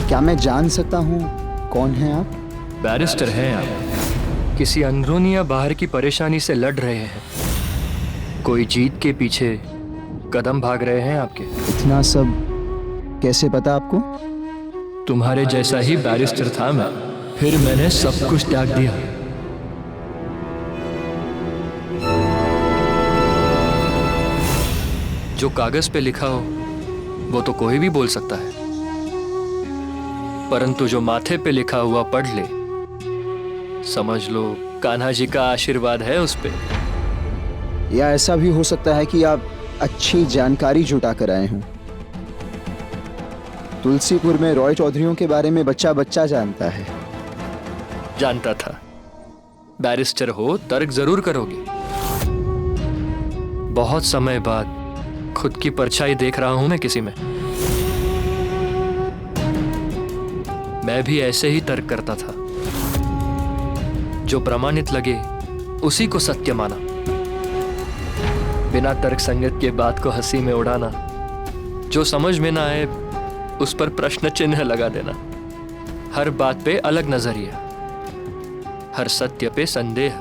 क्या मैं जान सकता हूँ कौन है आप? बैरिस्टर हैं आप। किसी अंदरूनी या बाहर की परेशानी से लड़ रहे हैं। कोई जीत के पीछे कदम भाग रहे हैं आपके। इतना सब कैसे पता आपको? तुम्हारे जैसा ही बैरिस्टर था मैं, फिर मैंने सब कुछ त्याग दिया। जो कागज पे लिखा हो वो तो कोई भी बोल सकता है, परंतु जो माथे पे लिखा हुआ पढ़ ले, समझ लो कान्हा जी का आशीर्वाद है उस पे। या ऐसा भी हो सकता है कि आप अच्छी जानकारी जुटा कर आए हों। तुलसीपुर में रॉय चौधरियों के बारे में बच्चा बच्चा जानता है। जानता था। बैरिस्टर हो तर्क जरूर करोगे। बहुत समय बाद खुद की परछाई देख रहा हूं मैं किसी में। मैं भी ऐसे ही तर्क करता था। जो प्रमाणित लगे उसी को सत्य माना। बिना तर्क संगत के बात को हंसी में उड़ाना। जो समझ में ना आए उस पर प्रश्न चिन्ह लगा देना। हर बात पे अलग नजरिया, हर सत्य पे संदेह।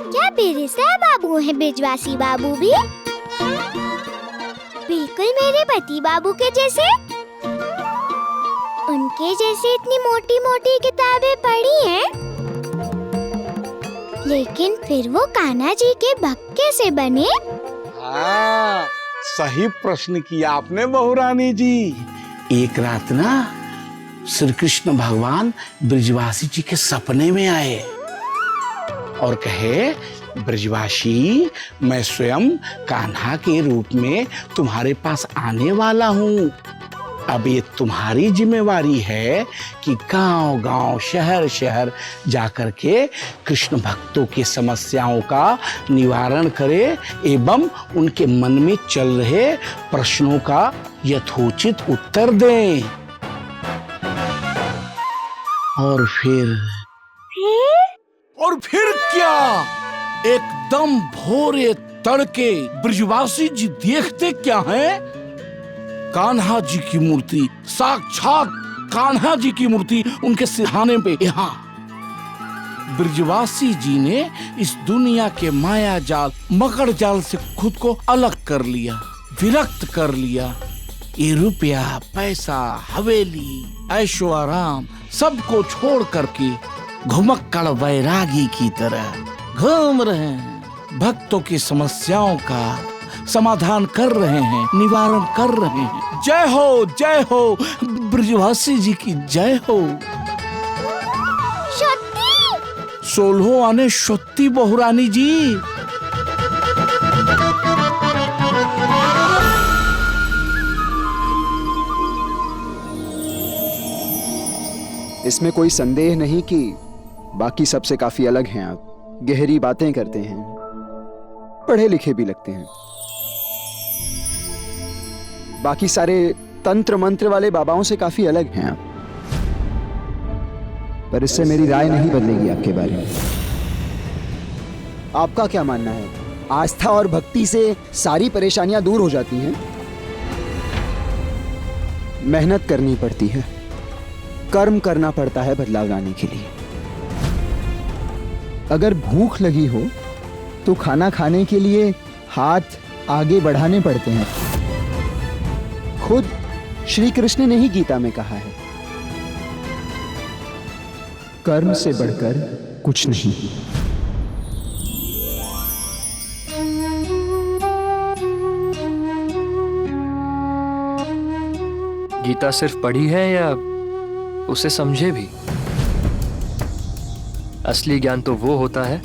क्या बैरिस्टर बाबू हैं ब्रिजवासी बाबू भी? बिल्कुल मेरे पति बाबू के जैसे। उनके जैसे इतनी मोटी मोटी किताबें पढ़ी हैं, लेकिन फिर वो कान्हा जी के भक्त कैसे बने? हाँ, सही प्रश्न किया आपने बहुरानी जी। एक रात ना श्री कृष्ण भगवान ब्रिजवासी जी के सपने में आए और कहे, ब्रिजवासी, मैं स्वयं कान्हा के रूप में तुम्हारे पास आने वाला हूँ। अब ये तुम्हारी जिम्मेवारी है कि गांव-गांव, शहर-शहर जाकर के कृष्ण भक्तों की समस्याओं का निवारण करे एवं उनके मन में चल रहे प्रश्नों का यथोचित उत्तर दें। और फिर क्या? एकदम भोरे तड़के ब्रिजवासी जी देखते क्या हैं? कान्हा जी की मूर्ति, साक्षात कान्हा जी की मूर्ति उनके सिरहाने पे। यहाँ ब्रिजवासी जी ने इस दुनिया के माया जाल, मकड़ जाल से खुद को अलग कर लिया, विरक्त कर लिया। ये रुपया, पैसा, हवेली, ऐशो आराम सबको छोड़ करके घुमक्कड़ वैरागी की तरह घूम रहे हैं। भक्तों की समस्याओं का समाधान कर रहे हैं, निवारण कर रहे हैं। जय हो ब्रिजवासी जी की जय हो। सत्ती 16 आने सत्ती बहुरानी जी। इसमें कोई संदेह नहीं कि बाकी सबसे काफी अलग हैं आप। गहरी बातें करते हैं, पढ़े लिखे भी लगते हैं। बाकी सारे तंत्र मंत्र वाले बाबाओं से काफी अलग हैं आप। पर इससे मेरी राय नहीं बदलेगी आपके बारे में। आपका क्या मानना है? आस्था और भक्ति से सारी परेशानियां दूर हो जाती हैं? मेहनत करनी पड़ती है, कर्म करना पड़ता है बदलाव लाने के लिए। अगर भूख लगी हो तो खाना खाने के लिए हाथ आगे बढ़ाने पड़ते हैं। खुद श्री कृष्ण ने ही गीता में कहा है, कर्म से बढ़कर कुछ नहीं। गीता सिर्फ पढ़ी है या उसे समझे भी? असली ज्ञान तो वो होता है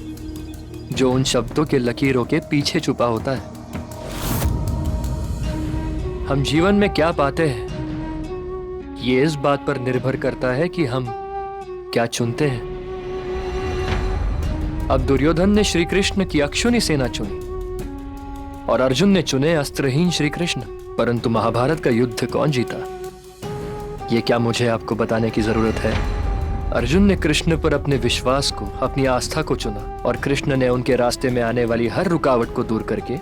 जो उन शब्दों के लकीरों के पीछे छुपा होता है। हम जीवन में क्या पाते हैं ये इस बात पर निर्भर करता है कि हम क्या चुनते हैं। अब दुर्योधन ने श्री कृष्ण की अक्षुणी सेना चुनी और अर्जुन ने चुने अस्त्रहीन श्री कृष्ण। परंतु महाभारत का युद्ध कौन जीता ये क्या मुझे आपको बताने की जरूरत है? अर्जुन ने कृष्ण पर अपने विश्वास को, अपनी आस्था को चुना और कृष्ण ने उनके रास्ते में आने वाली हर रुकावट को दूर करके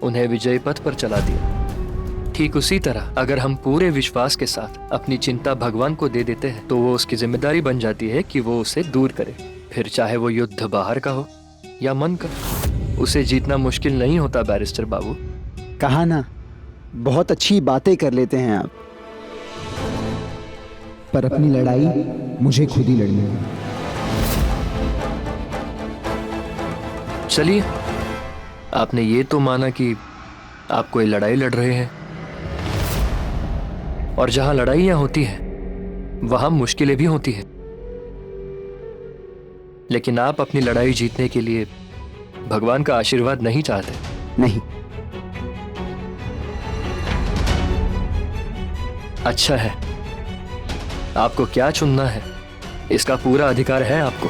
उन्हें विजय पथ पर चला दिया। ठीक उसी तरह अगर हम पूरे विश्वास के साथ अपनी चिंता भगवान को दे देते हैं तो वो उसकी जिम्मेदारी बन जाती है कि वो उसे दूर करे। फिर चाहे वो युद्ध बाहर का हो या मन का, उसे जीतना मुश्किल नहीं होता बैरिस्टर बाबू। कहा ना, बहुत अच्छी बातें कर लेते हैं आप, पर अपनी लड़ाई मुझे खुद ही लड़नी है। चलिए, आपने ये तो माना कि आप कोई लड़ाई लड़ रहे हैं, और जहां लड़ाइयां होती हैं वहां मुश्किलें भी होती हैं, लेकिन आप अपनी लड़ाई जीतने के लिए भगवान का आशीर्वाद नहीं चाहते। नहीं। अच्छा है, आपको क्या चुनना है इसका पूरा अधिकार है आपको,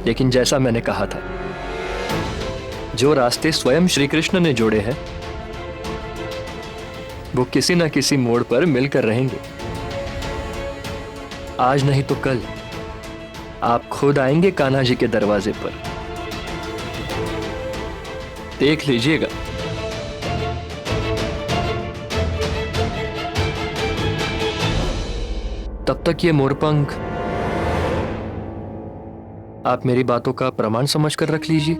लेकिन जैसा मैंने कहा था, जो रास्ते स्वयं श्री कृष्ण ने जोड़े हैं वो किसी न किसी मोड़ पर मिलकर रहेंगे। आज नहीं तो कल आप खुद आएंगे कान्हा जी के दरवाजे पर, देख लीजिएगा। तब तक ये मोरपंख आप मेरी बातों का प्रमाण समझकर रख लीजिए।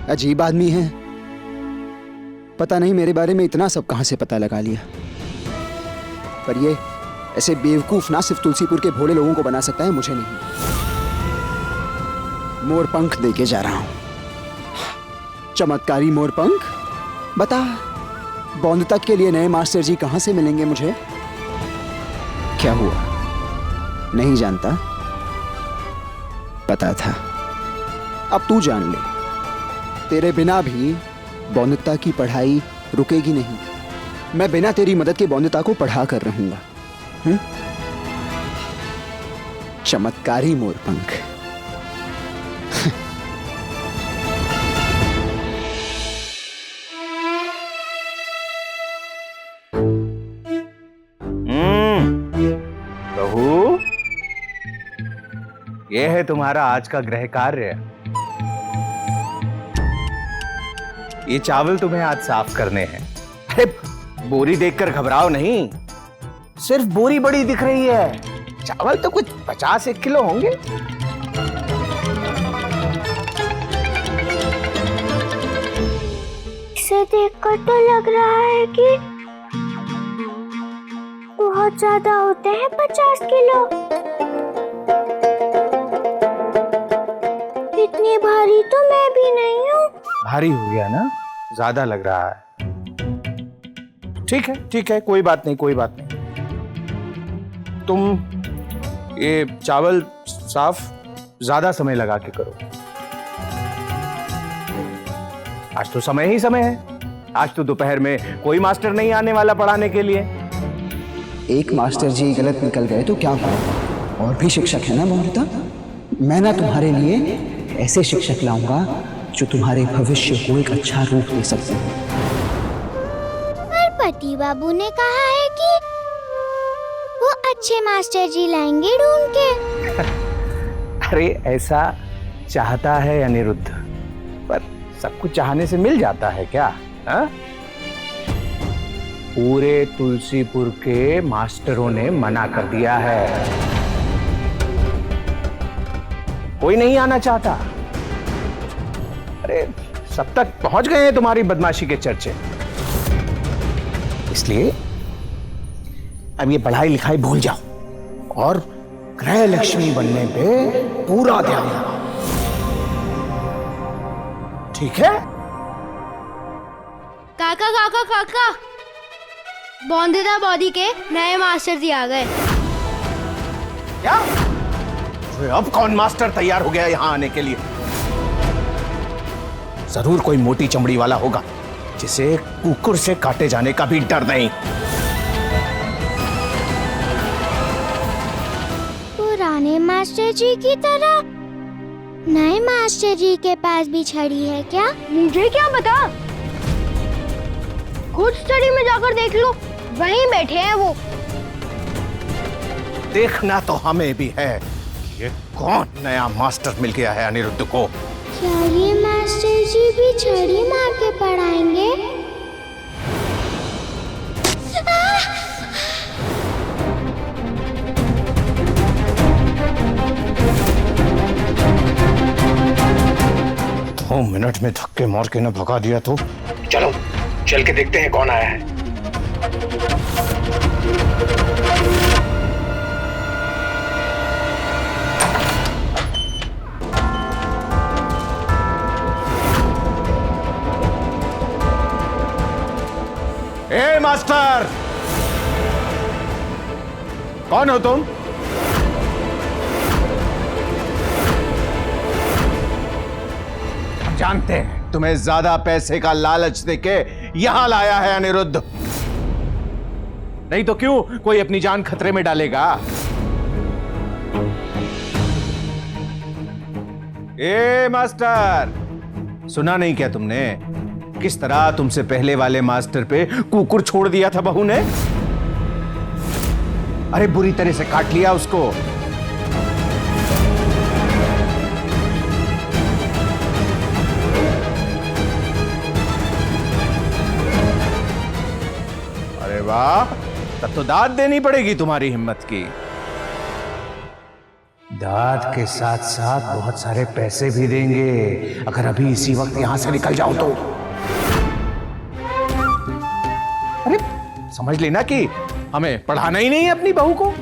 अजीब आदमी है, पता नहीं मेरे बारे में इतना सब कहां से पता लगा लिया। पर ये ऐसे बेवकूफ ना सिर्फ तुलसीपुर के भोले लोगों को बना सकता है, मुझे नहीं। मोरपंख देके जा रहा हूं, चमत्कारी मोरपंख। बता, बौंद तक के लिए नए मास्टर जी कहां से मिलेंगे मुझे? क्या हुआ, नहीं जानता? पता था, अब तू जान ले। तेरे बिना भी बौंदता की पढ़ाई रुकेगी नहीं। मैं बिना तेरी मदद के बौंदता को पढ़ा कर रहूंगा। चमत्कारी मोरपंख। बहू, ये है तुम्हारा आज का गृह कार्य। ये चावल तुम्हें आज साफ करने हैं। अरे बोरी देखकर घबराओ नहीं, सिर्फ बोरी बड़ी दिख रही है, चावल तो कुछ 50-1 किलो होंगे। इसे देखकर तो लग रहा है कि बहुत ज्यादा होते हैं 50 किलो। इतनी भारी तो मैं भी नहीं हूँ। भारी हो गया ना, ज्यादा लग रहा है। ठीक है ठीक है, कोई बात नहीं कोई बात नहीं। तुम ये चावल साफ ज्यादा समय लगा के करो। आज तो समय ही समय है, आज तो दोपहर में कोई मास्टर नहीं आने वाला पढ़ाने के लिए। एक मास्टर जी गलत निकल गए तो क्या हुआ? और भी शिक्षक है ना बौंदता। मैं ना तुम्हारे लिए ऐसे शिक्षक लाऊंगा जो तुम्हारे भविष्य को एक अच्छा रूप दे सकते हैं। पर पति बाबू ने कहा है कि वो अच्छे मास्टर जी लाएंगे ढूंढ के। अरे ऐसा चाहता है अनिरुद्ध, पर सब कुछ चाहने से मिल जाता है क्या? हा? पूरे तुलसीपुर के मास्टरों ने मना कर दिया है, कोई नहीं आना चाहता। अरे सब तक पहुंच गए हैं तुम्हारी बदमाशी के चर्चे। इसलिए अब ये पढ़ाई लिखाई भूल जाओ और गृह लक्ष्मी बनने पे पूरा ध्यान दो, ठीक है? काका काका काका, बौंदता बॉडी के नए मास्टर जी आ गए। क्या? अब कौन मास्टर तैयार हो गया यहां आने के लिए? जरूर कोई मोटी चमड़ी वाला होगा जिसे कुकुर से काटे जाने का भी डर नहीं। पुराने मास्टर जी की तरह नए मास्टर जी के पास भी छड़ी है क्या? मुझे क्या पता, खुद स्टडी में जाकर देख लो, वहीं बैठे हैं वो। देखना तो हमें भी है ये कौन नया मास्टर मिल गया है अनिरुद्ध को। क्या ये मास्टर जी भी छड़ी मार के पढ़ाएंगे? दो मिनट में धक्के मार के न भगा दिया तो चलो चल के देखते हैं कौन आया है। ए मास्टर, कौन हो तुम? जानते हैं तुम्हें ज्यादा पैसे का लालच देके यहां लाया है अनिरुद्ध, नहीं तो क्यों कोई अपनी जान खतरे में डालेगा। ए मास्टर, सुना नहीं क्या तुमने किस तरह तुमसे पहले वाले मास्टर पे कुकुर छोड़ दिया था बहू ने? अरे बुरी तरह से काट लिया उसको। अरे वाह, तब तो दाद देनी पड़ेगी तुम्हारी हिम्मत की। दाद के साथ साथ बहुत सारे पैसे भी देंगे अगर अभी इसी वक्त यहां से निकल जाओ तो। अरे समझ लेना कि हमें पढ़ाना ही नहीं है अपनी बहू को।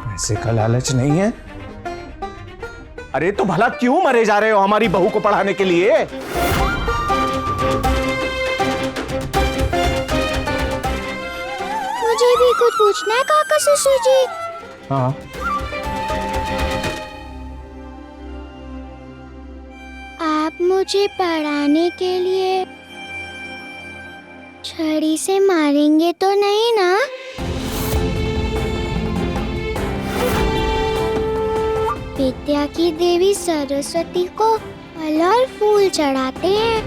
पैसे का लालच नहीं है? अरे तो भला क्यों मरे जा रहे हो हमारी बहू को पढ़ाने के लिए? मुझे भी कुछ पूछना है काका ससुर जी। हाँ, आप मुझे पढ़ाने के लिए छड़ी से मारेंगे तो नहीं ना? विद्या की देवी सरस्वती को फल और फूल चढ़ाते हैं,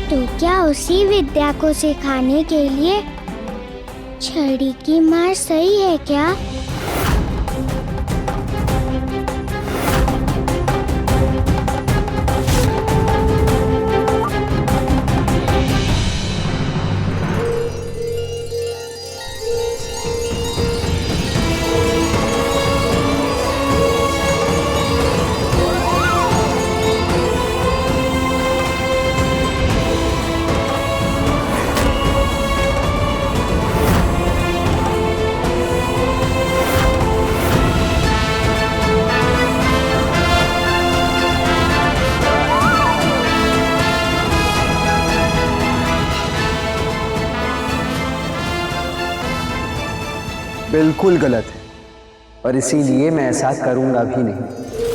तो क्या उसी विद्या को सिखाने के लिए छड़ी की मार सही है क्या? बिल्कुल गलत है और इसीलिए मैं ऐसा करूंगा भी नहीं।